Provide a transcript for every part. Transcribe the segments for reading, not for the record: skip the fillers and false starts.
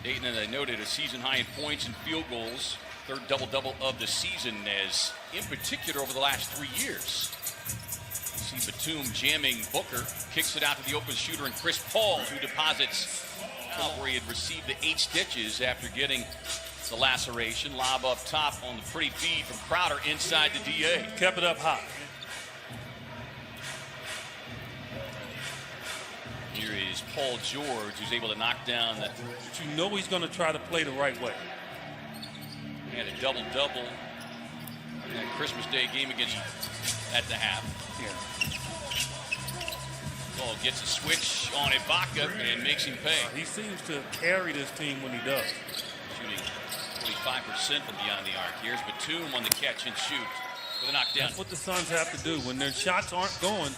Ayton, as I noted, a season high in points and field goals. Third double-double of the season, as in particular over the last 3 years. You see Batum jamming Booker, kicks it out to the open shooter, and Chris Paul, who deposits out where he had received the 8 stitches after getting the laceration. Lob up top on the pretty feed from Crowder inside the DA. Kept it up high. Here is Paul George, who's able to knock down the... But you know he's going to try to play the right way. Had a double-double in that Christmas Day game against at the half. Yeah. Paul gets a switch on Ibaka and makes him pay. He seems to carry this team when he does. Shooting 25% from beyond the arc. Here's Batum on the catch and shoot with a knockdown. That's what the Suns have to do. When their shots aren't going,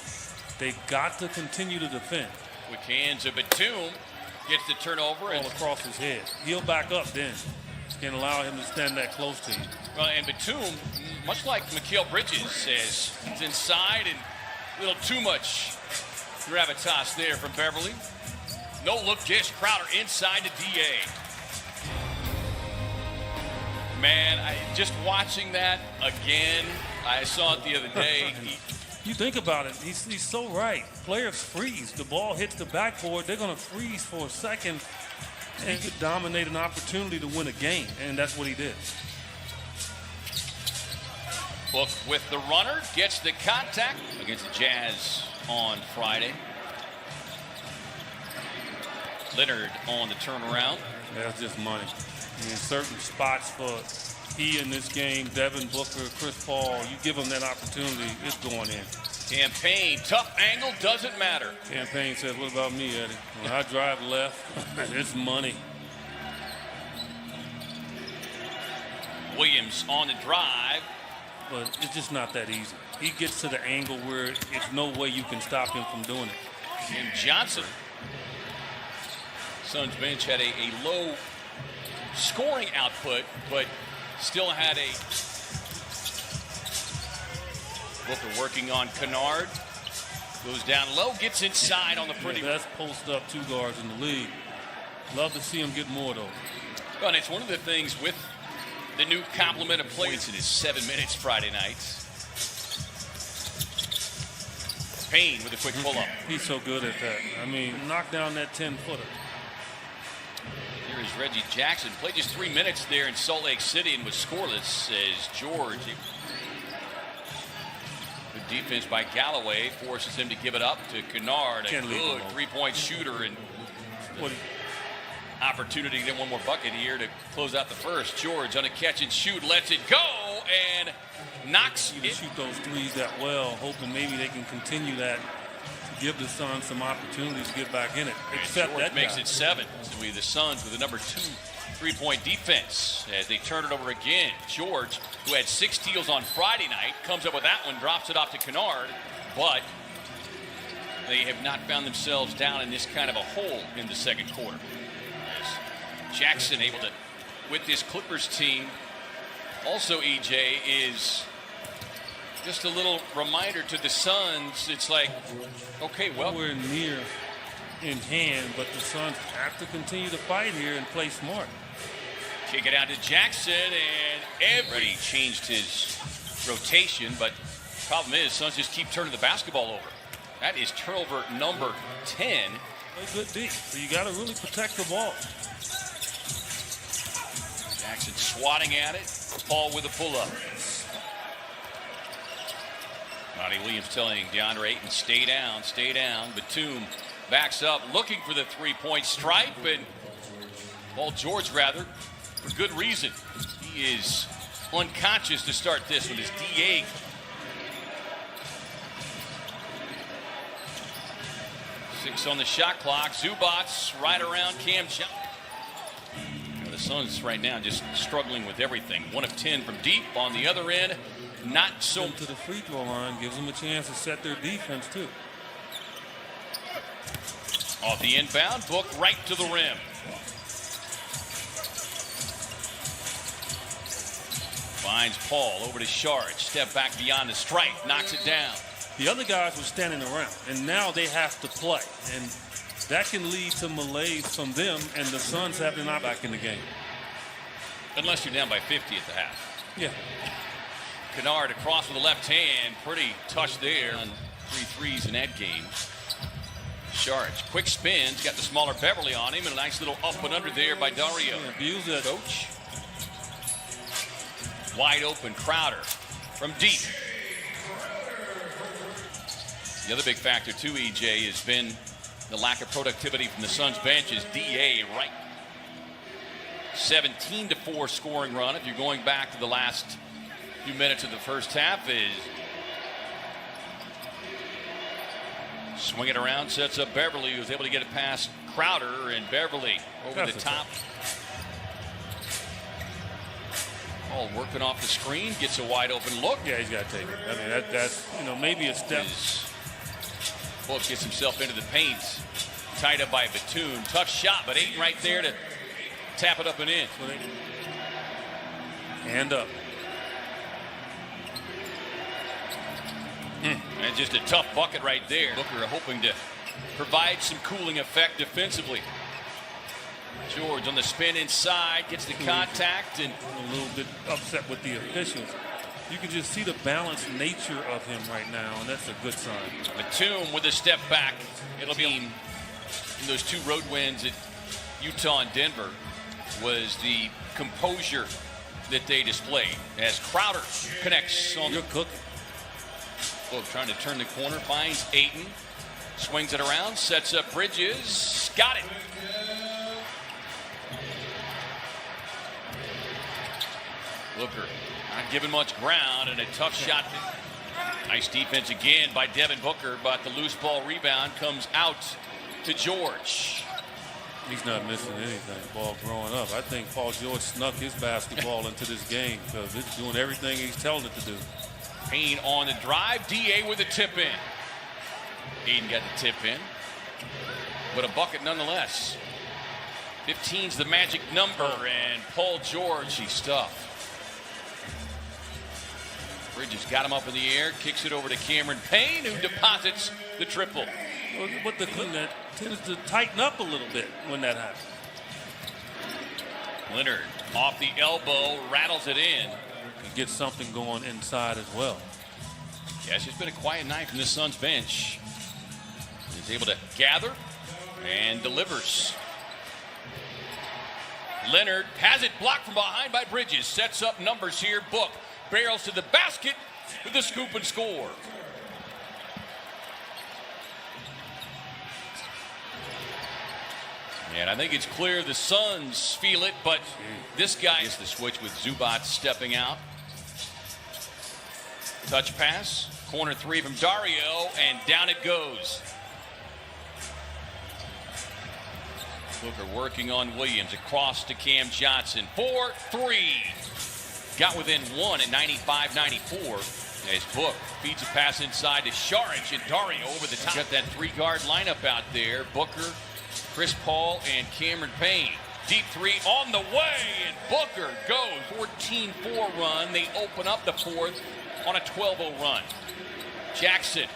they've got to continue to defend. Quick hands of Batum. Gets the turnover. All across his head. He'll back up then. Can't allow him to stand that close to you. Well, and Batum, much like Mikal Bridges, says he's inside and a little too much gravitas there from Beverly. No look dish. Crowder inside the DA. Man, just watching that again, I saw it the other day. You think about it, he's so right. Players freeze. The ball hits the backboard, they're going to freeze for a second and could dominate an opportunity to win a game, and that's what he did. Book with the runner, gets the contact against the Jazz on Friday. Leonard on the turnaround. That's just money. I mean, certain spots for he in this game, Devin Booker, Chris Paul, you give them that opportunity, it's going in. Campaign, tough angle, doesn't matter. Campaign says, what about me, Eddie? When I drive left, it's money. Williams on the drive. But it's just not that easy. He gets to the angle where it's no way you can stop him from doing it. And Johnson. Suns bench had a low scoring output, but still had a... Booker working on Kennard. Goes down low, gets inside on the pretty... Best post-up 2 guards in the league. Love to see him get more, though. Well, and it's one of the things with the new complement of points in his 7 minutes Friday nights. Payne with a quick pull-up. He's so good at that. I mean, knock down that 10-footer. Here is Reggie Jackson. Played just 3 minutes there in Salt Lake City and was scoreless as George. Good defense by Galloway forces him to give it up to Kennard. A good three-point shooter and opportunity to get one more bucket here to close out the first. George on a catch and shoot, lets it go and knocks it. Shoot those threes that well, hoping maybe they can continue that to give the Suns some opportunities to get back in it. Except George makes it 7. So we the Suns with the number 2 3-point defense as they turn it over again. George, who had 6 steals on Friday night, comes up with that one, drops it off to Kennard, but they have not found themselves down in this kind of a hole in the second quarter. As Jackson able to, with this Clippers team, also EJ is just a little reminder to the Suns. It's like, okay, well, we're near in hand, but the Suns have to continue to fight here and play smart. Kick it out to Jackson, and everybody changed his rotation, but the problem is Suns just keep turning the basketball over. That is turnover number 10. A good D, so you got to really protect the ball. Jackson swatting at it. Paul with a pull-up. Monty Williams telling DeAndre Ayton, stay down, stay down. Batum backs up, looking for the three-point stripe, and Paul George, rather, for good reason. He is unconscious to start this with his DA. Six on the shot clock. Zubats right around Cam Johnson. The Suns right now just struggling with everything. 1 of 10 from deep. On the other end, not so. To the free throw line gives them a chance to set their defense too. Off the inbound, Book right to the rim. Finds Paul over to Sharp. Step back beyond the stripe, knocks it down. The other guys were standing around, and now they have to play. And that can lead to malaise from them, and the Suns have to not back in the game. Unless you're down by 50 at the half. Yeah. Kennard across with the left hand. Pretty touch there on 3 threes in that game. Sharge, quick spins, got the smaller Beverly on him, and a nice little up and under there by Dario. Yeah, abuse that. Coach. Wide open Crowder from deep. The other big factor too, EJ, has been the lack of productivity from the Suns bench. Is DA right? 17-4 scoring run. If you're going back to the last few minutes of the first half, is swing it around, sets up Beverly, who's able to get it past Crowder, and Beverly over the top. All working off the screen, gets a wide open look. Yeah, he's got to take it. I mean, that's maybe a step. Book gets himself into the paint, tied up by Batum. Tough shot, but Ayton right there to tap it up and in. Hand up. And just a tough bucket right there. Booker hoping to provide some cooling effect defensively. George on the spin inside, gets the contact, and a little bit upset with the officials. You can just see the balanced nature of him right now, and that's a good sign. Batum with a step back. It'll be in those 2 road wins at Utah and Denver was the composure that they displayed as Crowder connects on. You're cooking. Book trying to turn the corner, finds Ayton, swings it around, sets up Bridges, got it. Booker not giving much ground, and a tough shot. Nice defense again by Devin Booker, but the loose ball rebound comes out to George. He's not missing anything. Ball growing up. I think Paul George snuck his basketball into this game because it's doing everything he's telling it to do. Payne on the drive. DA with a tip in. Ayton got the tip in, but a bucket nonetheless. 15's the magic number, and Paul George, he's stuffed. Bridges got him up in the air, kicks it over to Cameron Payne, who deposits the triple. But the thing that tends to tighten up a little bit when that happens. Leonard off the elbow, rattles it in. And gets something going inside as well. Yeah, it's just been a quiet night from the Suns bench. He's able to gather and delivers. Leonard has it blocked from behind by Bridges. Sets up numbers here. Book barrels to the basket with the scoop and score. And I think it's clear the Suns feel it, but this guy is the switch with Zubac stepping out. Touch pass, corner 3 from Dario, and down it goes. Booker working on Williams, across to Cam Johnson. 4-3. Got within 1 at 95-94. As Book feeds a pass inside to Saric, and Dario over the top. Got that 3-guard lineup out there. Booker, Chris Paul, and Cameron Payne. Deep 3 on the way, and Booker goes 14-4 run. They open up the 4th on a 12-0 run. Jackson.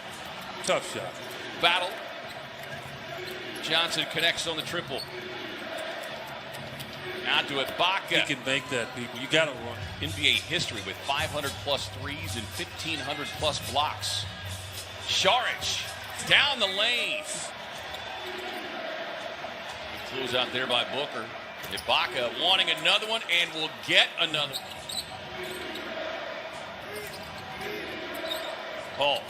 Tough shot. Battle. Johnson connects on the triple. Out to Ibaka. He can make that, people. You got to run. NBA history with 500-plus threes and 1,500-plus blocks. Saric down the lane. Good close out there by Booker. Ibaka wanting another one and will get another. Paul.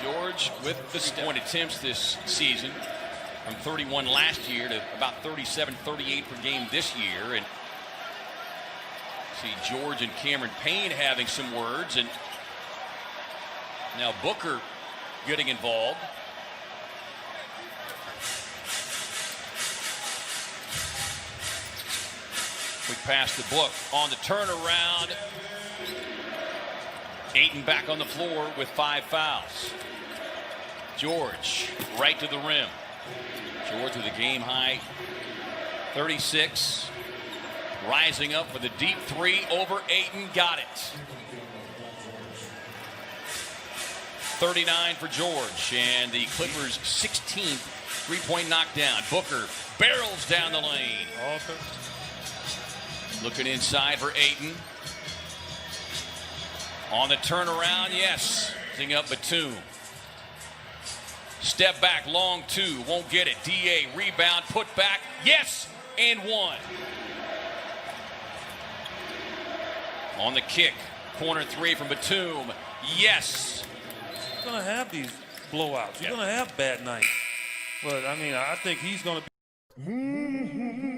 George with the point attempts this season. From 31 last year to about 37, 38 per game this year. And see George and Cameron Payne having some words. And now Booker getting involved. Quick pass to Book on the turnaround. Ayton back on the floor with 5 fouls. George right to the rim. George with a game high 36. Rising up with a deep 3 over Ayton. Got it. 39 for George. And the Clippers' 16th Three-point knockdown. Booker barrels down the lane. Looking inside for Ayton. On the turnaround, yes. Thing up Batum. Step back, long two. Won't get it. DA, rebound, put back. Yes, and one. On the kick. Corner three from Batum. Yes. You're going to have these blowouts. You're going to have bad nights. But, I mean, I think he's going to be...